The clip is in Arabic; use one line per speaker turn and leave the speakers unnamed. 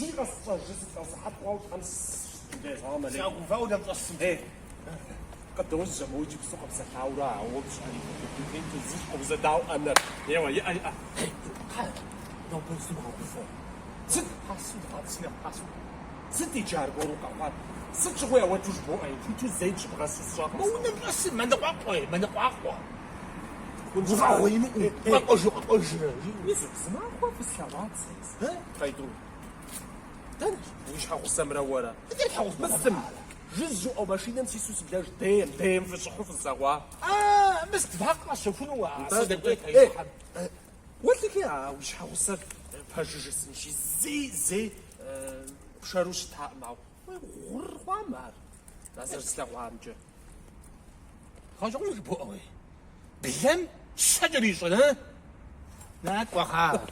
جيغا 16 جسد صحات واو خمس هما ليه
ساقو فاودا متصل
ايه قد وجه موجي بسوق بسكاورا وبش علي انت زيش او زداو انا يوا يا اي看要不是毛不疯是他是他是他是是的家过路讲话是只会我就是不哎就谁只不过是说
我那不是蛮的花火，蛮的花火。
无法回路
20
你是什么话不是王子态度وش حقسم ولا بس جزء او ماشي نمشي سوس بلاش دايم في الصحف الزغوا
بس تفاق شوفوا
قلت لك يا وش حقسم فاجج شي زي بشاروش تاع معو غر خوامر لازم تستغوا امجه
خاجون بوي بلم شجري صنا لا توخا